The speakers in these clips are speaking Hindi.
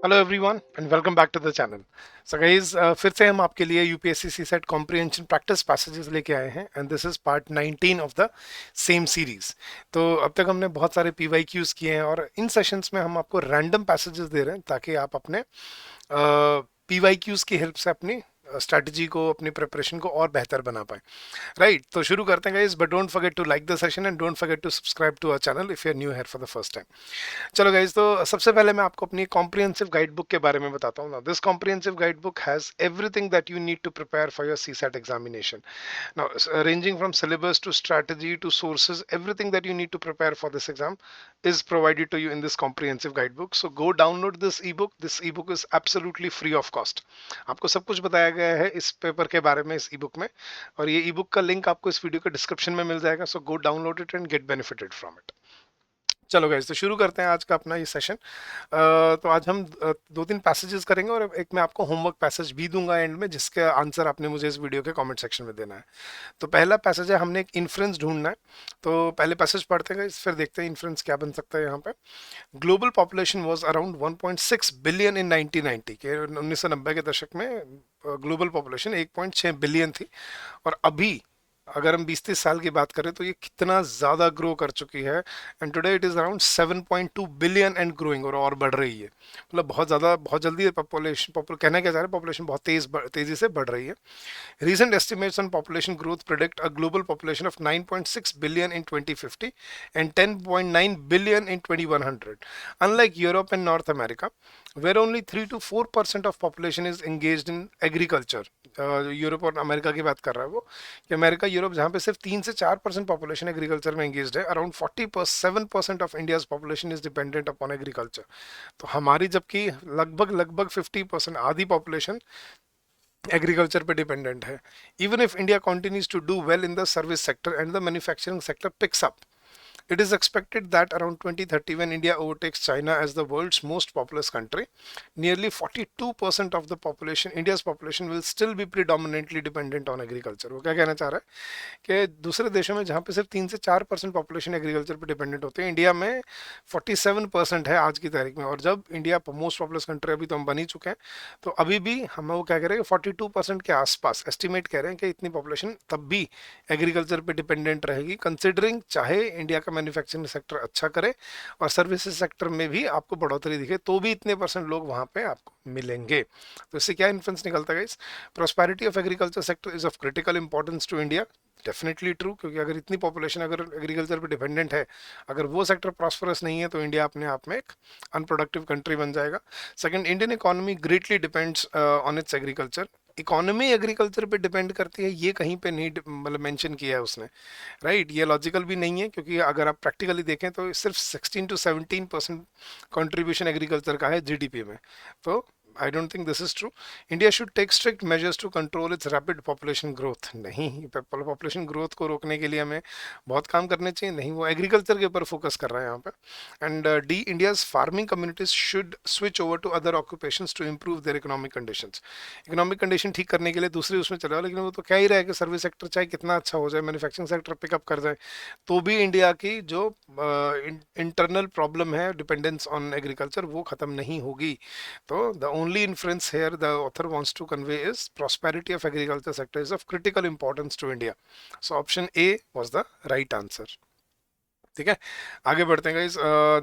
Hello everyone and welcome back to the channel. So guys, फिर से हम आपके लिए UPSC CSAT comprehension practice passages लेके आए हैं and this is part 19 of the same series. तो अब तक हमने बहुत सारे पीवाईक्यूज किए हैं और इन सेशंस में हम आपको रैंडम पैसेजेस दे रहे हैं ताकि आप अपने पीवाईक्यूज की हेल्प से अपनी स्ट्रैटेजी को, अपनी प्रिपरेशन को और बेहतर बना पाए। राइट, तो शुरू करते हैं guys, but don't forget to like the session and don't forget to subscribe to our channel if you are new here for the first time. चलो गाइज, तो सबसे पहले मैं आपको अपनी कॉम्प्रिहेंसिव गाइड बुक के बारे में बताता हूँ ना। This comprehensive guide book has everything that you need to prepare for your CSAT examination. Now ranging from syllabus to strategy to sources, everything that you need to prepare for this exam is provided to you in this comprehensive guidebook. So go download this ebook. This ebook is absolutely free of cost. आपको सब कुछ बताया गया है इस पेपर के बारे में इस ईबुक में, और ये ईबुक का लिंक आपको इस वीडियो के डिस्क्रिप्शन में मिल जाएगा। So go download it and get benefited from it. चलो गाइस, तो शुरू करते हैं आज का अपना ये सेशन। तो आज हम दो तीन पैसेजेस करेंगे और एक मैं आपको होमवर्क पैसेज भी दूंगा एंड में, जिसके आंसर आपने मुझे इस वीडियो के कमेंट सेक्शन में देना है। तो पहला पैसेज है, हमने एक इन्फ्रेंस ढूंढना है। तो पहले पैसेज पढ़ते हैं गाइस, फिर देखते हैं इन्फ्रेंस क्या बन सकता है यहाँ पे। Global population was around 1.6 billion in 1990 के 1990 के दशक में ग्लोबल पॉपुलेशन 1.6 बिलियन थी। और अभी अगर हम 20-30 साल की बात करें तो ये कितना ज़्यादा ग्रो कर चुकी है। And today it is around 7.2 billion and growing, और बढ़ रही है। मतलब बहुत ज़्यादा, बहुत जल्दी पॉपुलेशन, कहना क्या चाह रहे हैं, पॉपुलेशन बहुत तेज़ी से बढ़ रही है। Recent estimates on population growth predict a global population of 9.6 billion in 2050 and 10.9 billion in 2100. Unlike Europe and North America, where only 3 to 4% of population is engaged in agriculture. Europe और अमेरिका की बात कर रहा है वो, कि अमेरिका, यूरोप, जहाँ पे सिर्फ 3 से 4% पॉपुलेशन एग्रीकल्चर में एंगेज्ड है, around 47% of India's population is dependent upon agriculture. तो हमारी जबकि लगभग लगभग 50%, आधी पॉपुलेशन एग्रीकल्चर पे डिपेंडेंट है। Even if India continues to do well in the service sector and the manufacturing sector picks up, it is expected that around 2030, when India overtakes China as the world's most populous country, nearly 42% of the population, India's population, will still be predominantly dependent on agriculture. वो क्या कहना चाह रहा है कि दूसरे देशों में जहाँ पे सिर्फ 3 से 4% पॉपुलेशन एग्रीकल्चर पे डिपेंडेंट होते हैं, इंडिया में 47% है आज की तारीख में। और जब इंडिया मोस्ट पॉपुलस कंट्री, अभी तो हम बन ही चुके हैं, तो अभी भी हम वो क्या कह रहे हैं, 42% के आसपास एस्टिमेट कह रहे हैं कि इतनी पॉपुलेशन तब भी एग्रीकल्चर पे डिपेंडेंट रहेगी, कंसिडरिंग चाहे इंडिया का मैन्युफैक्चरिंग सेक्टर अच्छा करे और सर्विसेज सेक्टर में भी आपको बढ़ोतरी दिखे, तो भी इतने परसेंट लोग वहां पे आपको मिलेंगे। तो इससे क्या इन्फ्लुएंस निकलता है guys? Prosperity of agriculture sector is of critical importance to India. Definitely true, क्योंकि अगर इतनी पॉपुलेशन अगर एग्रीकल्चर पे डिपेंडेंट है, अगर वो सेक्टर प्रॉस्परस नहीं है, तो इंडिया अपने आप में एक अनप्रोडक्टिव कंट्री बन जाएगा। Second, Indian economy greatly depends on it's agriculture. Economy agriculture पे डिपेंड करती है, ये कहीं पे नहीं मतलब मेंशन किया है उसने। राइट, ये लॉजिकल भी नहीं है, क्योंकि अगर आप प्रैक्टिकली देखें तो सिर्फ 16 to 17% कंट्रीब्यूशन एग्रीकल्चर का है जीडीपी में। तो I don't think this is true. India should take strict measures to control its rapid population growth. नहीं, पॉपुलेशन ग्रोथ को रोकने के लिए हमें बहुत काम करने चाहिए, नहीं, वो एग्रीकल्चर के ऊपर फोकस कर रहे हैं यहाँ पे। And D, India's farming communities should switch over to other occupations to improve their economic conditions. Economic condition ठीक करने के लिए दूसरी उसमें चले जाओ, लेकिन वो तो क्या ही रहा है कि सर्विस सेक्टर चाहे कितना अच्छा हो जाए, मैन्युफैक्चरिंग सेक्टर पिकअप कर जाए, तो भी इंडिया की जो इंटरनल प्रॉब्लम है, डिपेंडेंस ऑन एग्रीकल्चर, वो खत्म नहीं होगी। तो the only inference here the author wants to convey is prosperity of agriculture sector is of critical importance to India. So option A was the right answer. ठीक है, आगे बढ़ते हैं गाइस।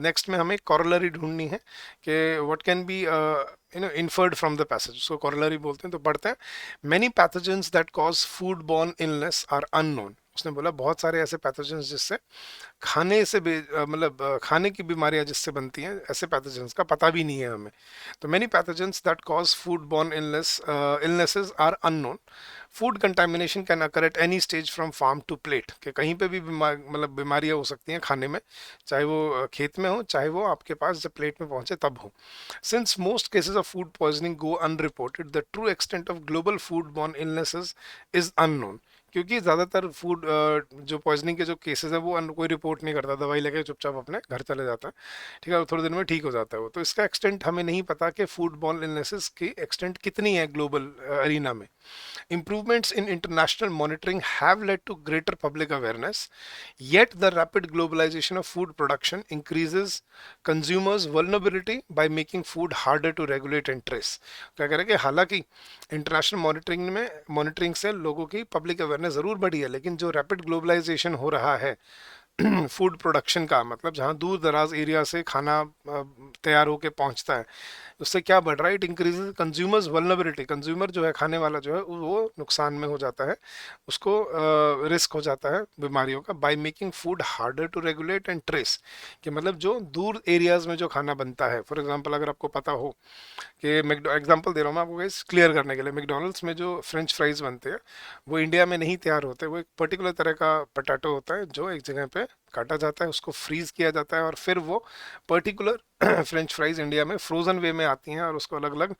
नेक्स्ट में हमें कॉरोलरी ढूंढनी है कि what can be inferred from the passage. उसको कॉरोलरी बोलते हैं। तो पढ़ते हैं, many pathogens that cause food borne illness are unknown. उसने बोला बहुत सारे ऐसे पैथोजेंस जिससे खाने से मतलब खाने की बीमारियां जिससे बनती हैं, ऐसे पैथोजेंस का पता भी नहीं है हमें। तो many pathogens that cause food borne illnesses are unknown. Food contamination can occur at any stage from farm to plate, कि कहीं पे भी मतलब बीमारियां हो सकती हैं खाने में, चाहे वो खेत में हो, चाहे वो आपके पास जब प्लेट में पहुंचे तब हो। Since most cases of food poisoning go unreported, the true extent of global food borne illnesses is unknown. क्योंकि ज़्यादातर फूड जो पॉइजनिंग के जो केसेस है वो कोई रिपोर्ट नहीं करता, दवाई लेके चुपचाप अपने घर चले जाता है, ठीक है, और थोड़े दिन में ठीक हो जाता है वो। तो इसका एक्सटेंट हमें नहीं पता कि फूड बॉर्न इलनेसेस की एक्सटेंट कितनी है ग्लोबल अरीना में। Improvements in international monitoring have led to greater public awareness, yet the rapid globalization of food production increases consumers' vulnerability by making food harder to regulate and trace. क्या कह रहे हैं कि हालांकि इंटरनेशनल मॉनिटरिंग से लोगों की पब्लिक अवेयरनेस ज़रूर बढ़ी है, लेकिन जो रैपिड ग्लोबलाइजेशन हो रहा है फूड प्रोडक्शन का, मतलब जहाँ दूर दराज एरिया से खाना तैयार होके पहुँचता है, उससे क्या बढ़ रहा है, it increases consumers vulnerability. Consumer जो है, खाने वाला जो है, वो नुकसान में हो जाता है, उसको रिस्क हो जाता है बीमारियों का, by making food harder to regulate and trace. कि मतलब जो दूर एरियाज में जो खाना बनता है, फॉर एग्जांपल अगर आपको पता हो कि एग्जांपल दे रहा हूँ मैं आपको गाइस क्लियर करने के लिए, मैकडोनल्ड्स में जो फ्रेंच फ्राइज बनते हैं वो इंडिया में नहीं तैयार होते। वो एक पर्टिकुलर तरह का पोटैटो होता है जो एक जगह पे काटा जाता है, उसको फ्रीज किया जाता है, और फिर वो पर्टिकुलर फ्रेंच फ्राइज इंडिया में फ्रोजन वे में आती हैं, और उसको अलग अलग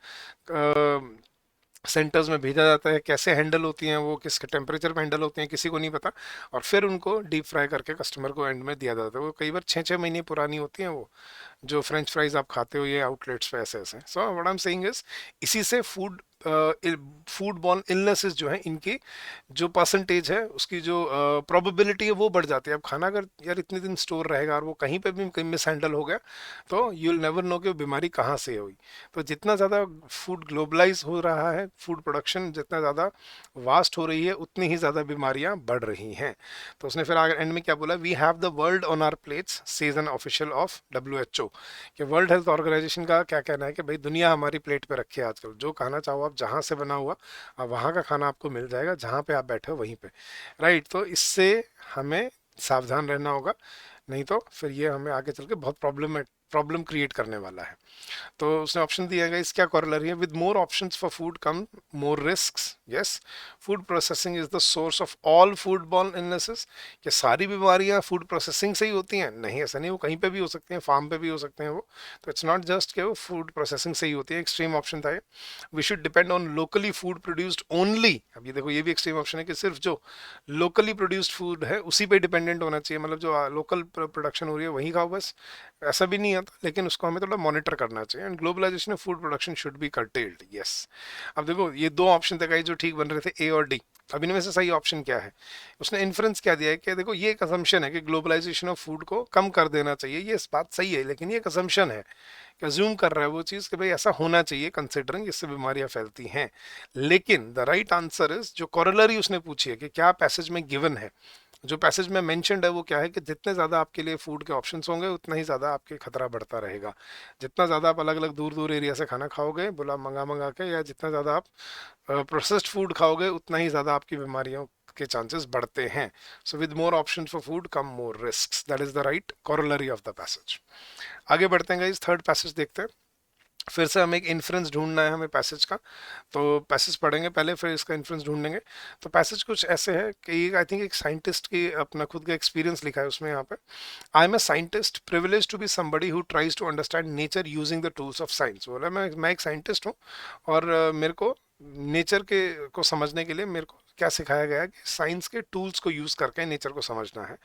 सेंटर्स में भेजा जाता है। कैसे हैंडल होती हैं वो, किस टेम्परेचर पे हैंडल होती हैं, किसी को नहीं पता, और फिर उनको डीप फ्राई करके कस्टमर को एंड में दिया जाता है। वो कई बार 6-6 महीने पुरानी होती हैं वो जो फ्रेंच फ्राइज आप खाते हो ये आउटलेट्स पे ऐसे ऐसे। So what I am saying is, इसी से फूड बॉर्न इलनेसेस जो है, इनकी जो परसेंटेज है, उसकी जो प्रोबेबिलिटी है वो बढ़ जाती है। अब खाना अगर यार इतने दिन स्टोर रहेगा और वो कहीं पे भी कहीं मिस हैंडल हो गया, तो यू विल नेवर नो कि वो बीमारी कहाँ से हुई। तो जितना ज़्यादा फूड ग्लोबलाइज हो रहा है, फूड प्रोडक्शन जितना ज़्यादा वास्ट हो रही है, उतनी ही ज़्यादा बीमारियाँ बढ़ रही हैं। तो उसने फिर आगे एंड में क्या बोला, we have the world on our plates says an official of WHO। कि वर्ल्ड हेल्थ ऑर्गेनाइजेशन का क्या कहना है कि भाई दुनिया हमारी प्लेट पे रखी है आजकल, जो खाना चाहो आप जहाँ से बना हुआ, अब वहाँ का खाना आपको मिल जाएगा, जहाँ पे आप बैठे हो वहीं पे, राइट। तो इससे हमें सावधान रहना होगा, नहीं तो फिर ये हमें आगे चल के बहुत प्रॉब्लम क्रिएट करने वाला है। तो उसने ऑप्शन दिया गया, इसका कॉरलरी है, with more options for food come more risks. Yes, food processing is the source of all food borne illnesses. क्या सारी बीमारियां फूड प्रोसेसिंग से ही होती हैं? नहीं, ऐसा नहीं, वो कहीं पे भी हो सकते हैं, फार्म पे भी हो सकते हैं वो। तो इट्स नॉट जस्ट कि वो फूड प्रोसेसिंग से ही होती है। एक्सट्रीम ऑप्शन था ये, we should depend on locally food produced only. अब ये देखो, ये भी एक्सट्रीम ऑप्शन है कि सिर्फ जो लोकली प्रोड्यूस्ड फूड है उसी पे डिपेंडेंट होना चाहिए, मतलब जो लोकल प्रोडक्शन हो रही है वही खाओ बस। ऐसा भी नहीं आता, लेकिन उसको हमें थोड़ा मॉनिटर करना चाहिए। And globalisation of food production should be curtailed. Yes. अब देखो, ये दो ऑप्शन थे जो ठीक बन रहे थे, ए और डी। अब इनमें से सही ऑप्शन क्या है? उसने इन्फ्रेंस क्या दिया है कि देखो, ये एक असम्पशन है कि ग्लोबलाइजेशन ऑफ फूड को कम कर देना चाहिए। ये इस बात सही है, लेकिन ये एक असम्पशन है कि अज्यूम कर रहा है वो चीज़ कि भाई ऐसा होना चाहिए कंसिडरिंग इससे बीमारियां फैलती हैं। लेकिन द राइट आंसर इज, जो कॉरलरी उसने पूछी है कि क्या पैसेज में गिवन है, जो पैसेज में मेंशन्ड है, वो क्या है कि जितने ज़्यादा आपके लिए फूड के ऑप्शंस होंगे उतना ही ज़्यादा आपके खतरा बढ़ता रहेगा। जितना ज़्यादा आप अलग अलग दूर दूर एरिया से खाना खाओगे बुला मंगा मंगा के, या जितना ज़्यादा आप प्रोसेस्ड फूड खाओगे, उतना ही ज़्यादा आपकी बीमारियों के चांसेस बढ़ते हैं। So with more options for food come more risks, that is the right corollary of the passage. आगे बढ़ते हैं गाइस, थर्ड पैसेज देखते हैं। फिर से हमें एक इन्फ्रेंस ढूंढना है हमें पैसेज का, तो पैसेज पढ़ेंगे पहले, फिर इसका इन्फ्रेंस ढूंढेंगे। तो पैसेज कुछ ऐसे है कि आई थिंक एक साइंटिस्ट की अपना खुद का एक्सपीरियंस लिखा है उसमें यहाँ पे। I am a scientist privilege to be somebody who tries to understand nature using the tools of science. बोला मैं एक साइंटिस्ट हूँ, और मेरे को नेचर के को समझने के लिए मेरे को क्या सिखाया गया है कि साइंस के टूल्स को यूज़ करके नेचर को समझना है।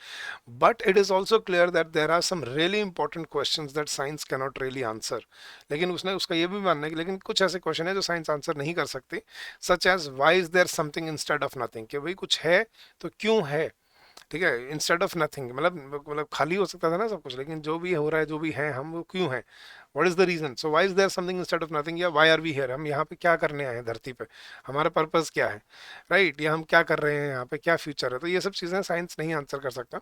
But it is also clear that there are some really important question that science cannot really answer. लेकिन उसने उसका ये भी मानना है कि लेकिन कुछ ऐसे क्वेश्चन है जो साइंस आंसर नहीं कर सकती, such as why is there something instead of nothing. कि भाई कुछ है तो क्यों है, ठीक है, इंस्टेड ऑफ नथिंग, मतलब खाली हो सकता था ना सब कुछ, लेकिन जो भी हो रहा है, जो भी है हम, वो क्यों है, what is the reason. So why is there something instead of nothing, या व्हाई आर वी हियर, हम यहाँ पे क्या करने आए हैं धरती पे, हमारा पर्पस क्या है, राइट, या हम क्या कर रहे हैं यहाँ पे, क्या फ्यूचर है। तो ये सब चीज़ें साइंस नहीं आंसर कर सकता।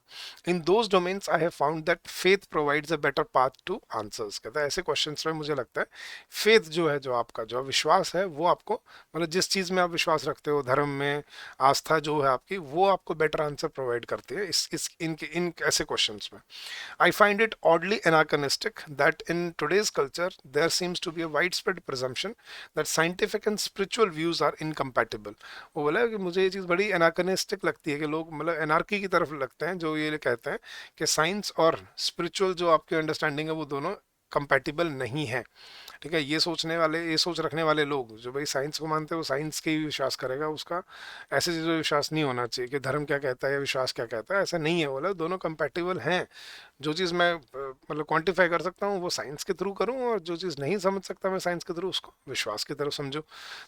In those domains I have found that faith provides a better path two answers. कहता है ऐसे क्वेश्चन में मुझे लगता है फेथ जो है, जो आपका जो विश्वास है, वो आपको, मतलब जिस चीज़ में आप विश्वास रखते हो, धर्म में आस्था जो है आपकी, वो आपको बेटर आंसर प्रोवाइड करती है इस इन ऐसे क्वेश्चंस में। I find it oddly anachronistic that in today's culture there seems to be a widespread presumption that scientific and spiritual views are incompatible। वो बोला कि मुझे ये चीज़ बड़ी एनार्कनिस्टिक लगती है कि लोग मतलब एनार्की की तरफ लगते हैं जो ये कहते हैं कि साइंस और स्पिरिचुअल जो आपकी अंडरस्टैंडिंग है वो दोनों कंपैटिबल नहीं है। ठीक है, ये सोचने वाले, ये सोच रखने वाले लोग जो भाई साइंस को मानते हैं वो साइंस के ही विश्वास करेगा, उसका ऐसे चीज़ों में विश्वास नहीं होना चाहिए कि धर्म क्या कहता है या विश्वास क्या कहता है, ऐसा नहीं है। बोला दोनों कंपैटिबल हैं। जो चीज़ मैं मतलब क्वांटिफाई कर सकता हूँ वो साइंस के थ्रू करूँ, और जो चीज़ नहीं समझ सकता मैं साइंस के थ्रू, उसको विश्वास की तरफ समझो।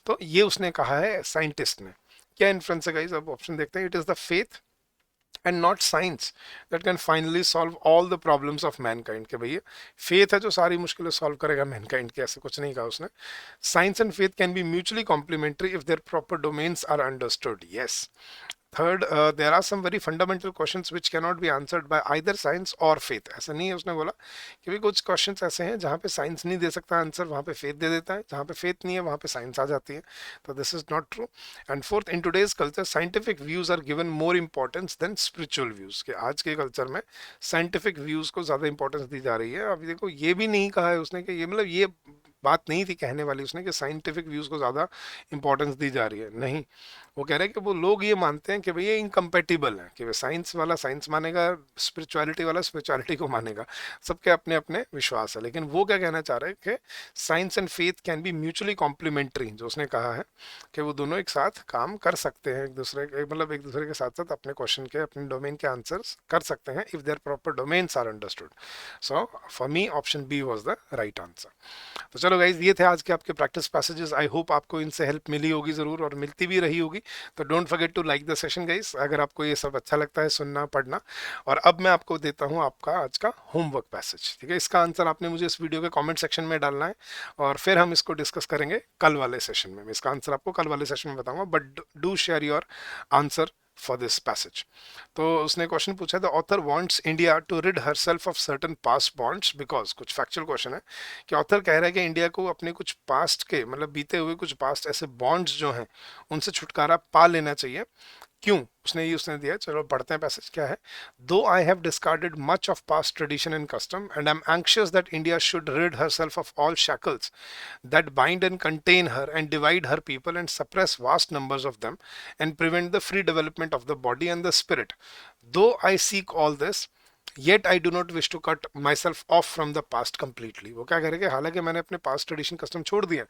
तो ये उसने कहा है साइंटिस्ट ने। क्या इन्फ्रेंस है गाइस, अब ऑप्शन देखते हैं. It is the faith and not science that can finally solve all the problems of Mankind. के भैया फेथ है जो सारी मुश्किलें सॉल्व करेगा मैनकाइंड के, ऐसे कुछ नहीं कहा उसने. Science and faith can be mutually complementary if their proper domains are understood. Yes. Third, there are some very fundamental questions which cannot be answered by either science or faith. ऐसा नहीं है, उसने बोला कि भी कुछ क्वेश्चंस ऐसे हैं जहाँ पे साइंस नहीं दे सकता आंसर, वहाँ पे फेथ दे देता है, जहाँ पे फेथ नहीं है वहाँ पे साइंस आ जाती है. तो this is not true. And fourth, in today's culture scientific views are given more importance than spiritual views. के आज के कल्चर में साइंटिफिक व्यूज को ज़्यादा इंपॉर्टेंस दी जा रही है. अभी देखो ये भी नहीं कहा है उसने कि ये मतलब ये बात नहीं थी कहने वाली उसने कि साइंटिफिक व्यूज को ज़्यादा इंपॉर्टेंस दी जा रही है. नहीं, वो कह रहे हैं कि वो लोग ये मानते हैं कि भैया इनकम्पेटिबल है, कि साइंस वाला साइंस मानेगा, स्पिरिचुअलिटी वाला स्पिरिचुअलिटी को मानेगा. सबके अपने अपने विश्वास है. लेकिन वो क्या कहना चाह रहे हैं कि science and faith can be mutually complementary. जो उसने कहा है कि वो दोनों एक साथ काम कर सकते हैं, एक दूसरे के मतलब एक दूसरे के साथ साथ अपने क्वेश्चन के अपने डोमेन के आंसर्स कर सकते हैं if their proper domains are understood. So for me option B was the right answer. तो चलो गाइज, ये थे आज के आपके प्रैक्टिस पैसेजेस. आई होप आपको इनसे हेल्प मिली होगी ज़रूर और मिलती भी रही होगी. तो don't forget to like the session guys अगर आपको ये सब अच्छा लगता है सुनना पढ़ना. और अब मैं आपको देता हूँ आपका आज का होमवर्क पैसेज. ठीक है, इसका आंसर आपने मुझे इस वीडियो के कमेंट सेक्शन में डालना है और फिर हम इसको डिस्कस करेंगे कल वाले सेशन में. मैं इसका आंसर आपको कल वाले सेशन में बताऊंगा, but do share your answer for this passage. तो उसने क्वेश्चन पूछा, the author wants India to rid herself of certain past bonds because. कुछ फैक्चुअल क्वेश्चन है कि ऑथर कह रहा है कि इंडिया को अपने कुछ पास्ट के मतलब बीते हुए कुछ पास्ट ऐसे बॉन्ड्स जो हैं उनसे छुटकारा पा लेना चाहिए. क्यों उसने दिया. चलो पढ़ते हैं पैसेज क्या है. Though I have discarded much of past tradition and custom and I am anxious that India should rid herself of all shackles that bind and contain her and divide her people and suppress vast numbers of them and prevent the free development of the body and the spirit. Though I seek all this, yet I do not wish to cut myself off from the past completely. वो क्या करेंगे, हालांकि मैंने अपने पास्ट ट्रेडिशन कस्टम छोड़ दिया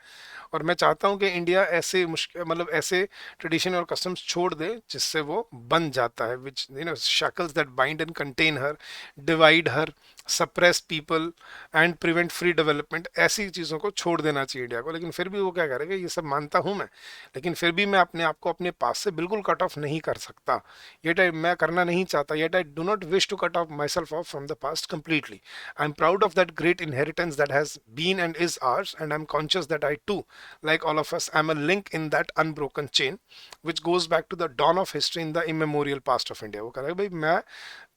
और मैं चाहता हूँ कि इंडिया ऐसे मुश्किल मतलब ऐसे ट्रेडिशन और कस्टम्स छोड़ दे जिससे वो बन जाता है, which you know shackles that bind and contain her, divide her, suppress people and prevent free development. ऐसी चीज़ों को छोड़ देना चाहिए इंडिया को. लेकिन फिर भी वो क्या करेगा, ये सब मानता हूँ मैं, लेकिन फिर भी मैं अपने आप को अपने पास से बिल्कुल कट ऑफ नहीं कर सकता. ये मैं करना नहीं चाहता. Yet I do not wish to cut off myself off from the past completely. I'm proud of that great inheritance that has been and is ours, and I'm conscious that I too, like all of us, am a link in that unbroken chain, which goes back to the dawn of history in the immemorial past of India. वो कह रहा है भाई मैं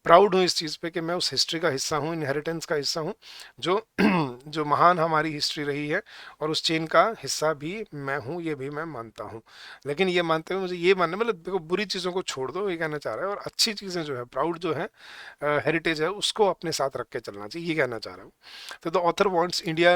प्राउड हूँ इस चीज़ पे कि मैं उस हिस्ट्री का हिस्सा हूँ, इनहेरिटेंस का हिस्सा हूँ जो जो महान हमारी हिस्ट्री रही है, और उस चेन का हिस्सा भी मैं हूँ, ये भी मैं मानता हूँ. लेकिन ये मानते हुए मुझे ये मानना मतलब देखो बुरी चीज़ों को छोड़ दो, ये कहना चाह रहा है, और अच्छी चीज़ें जो है प्राउड जो है हेरिटेज है उसको अपने साथ रख के चलना चाहिए, ये कहना चाह रहा हूँ. तो the author wants India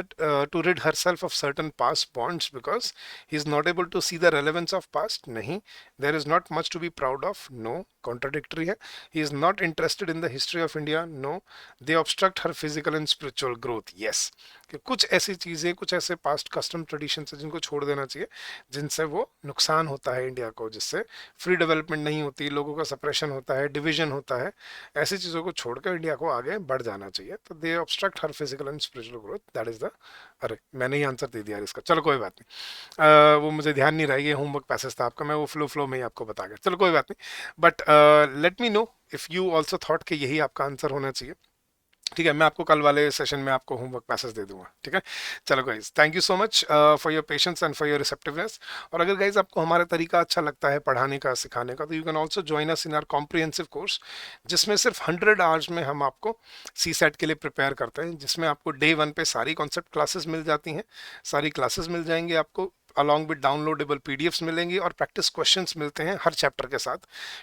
to rid herself of certain past bonds because he is not able to see the relevance of past. नहीं, there is not much to be proud of. No, contradictory है. He is not interested in the history of India. No, they obstruct her physical and spiritual growth. Yes, कि कुछ ऐसी चीज़ें, कुछ ऐसे पास्ट कस्टम ट्रेडिशन है जिनको छोड़ देना चाहिए, जिनसे वो नुकसान होता है इंडिया को, जिससे फ्री डेवलपमेंट नहीं होती, लोगों का सप्रेशन होता है, डिवीजन होता है. ऐसी चीज़ों को छोड़कर इंडिया को आगे बढ़ जाना चाहिए. तो they obstruct her physical and spiritual growth. That is the, अरे मैंने ही आंसर दे दिया इसका. चलो कोई बात नहीं, वो मुझे ध्यान नहीं रहा, ये होमवर्क पैसेज था आपका, मैं वो फ्लो में ही आपको बता गया. चलो कोई बात नहीं, but let me know if you also thought कि यही आपका आंसर होना चाहिए. ठीक है, मैं आपको कल वाले सेशन में आपको होमवर्क पैसेज दे दूंगा. ठीक है, चलो guys, thank you so much for your patience and for your receptiveness. और अगर गाइज आपको हमारा तरीका अच्छा लगता है पढ़ाने का, सिखाने का, तो you can also join us in our comprehensive course, जिसमें सिर्फ 100 आवर्स में हम आपको सी सेट के लिए प्रिपेयर करते हैं, जिसमें आपको डे 1 पे सारी कॉन्सेप्ट क्लासेस मिल जाती हैं, सारी क्लासेस मिल जाएंगी आपको, अलॉन्ग विद डाउनलोडेबल पीडीएफ्स मिलेंगी और प्रैक्टिस क्वेश्चंस मिलते हैं हर चैप्टर के साथ.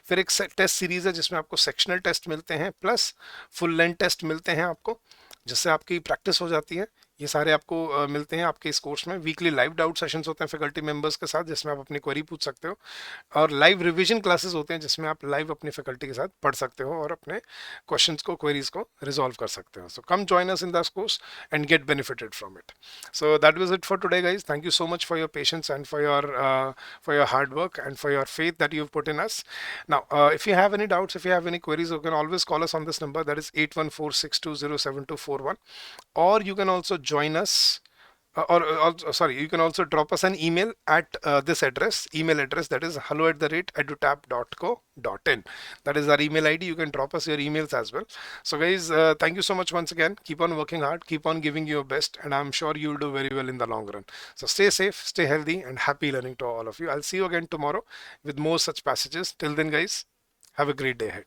फिर एक टेस्ट सीरीज है जिसमें आपको सेक्शनल टेस्ट मिलते हैं प्लस फुल लेंथ टेस्ट मिलते हैं आपको, जिससे आपकी प्रैक्टिस हो जाती है. ये सारे आपको मिलते हैं आपके इस कोर्स में. वीकली लाइव डाउट सेशंस होते हैं फैकल्टी मेंबर्स के साथ, जिसमें आप अपनी क्वेरी पूछ सकते हो, और लाइव रिवीजन क्लासेस होते हैं जिसमें आप लाइव अपनी फैकल्टी के साथ पढ़ सकते हो और अपने क्वेश्चंस को, क्वेरीज को रिजॉल्व कर सकते हो. So come join us in this course and get benefited from it. So that was it for today guys. Thank you so much for your patience and for your hard work and for your faith that you've put in us. Now, if you have any doubts, if you have any queries, you can always call us on this number, that is 8146207241, or you can also join us Sorry, you can also drop us an email at this email address, that is hello@edutap.co.in. That is our email ID. You can drop us your emails as well. So guys, thank you so much once again. Keep on working hard, keep on giving your best, and I'm sure you'll do very well in the long run. So stay safe, stay healthy, and happy learning to all of you. I'll see you again tomorrow with more such passages. Till then, guys, have a great day ahead.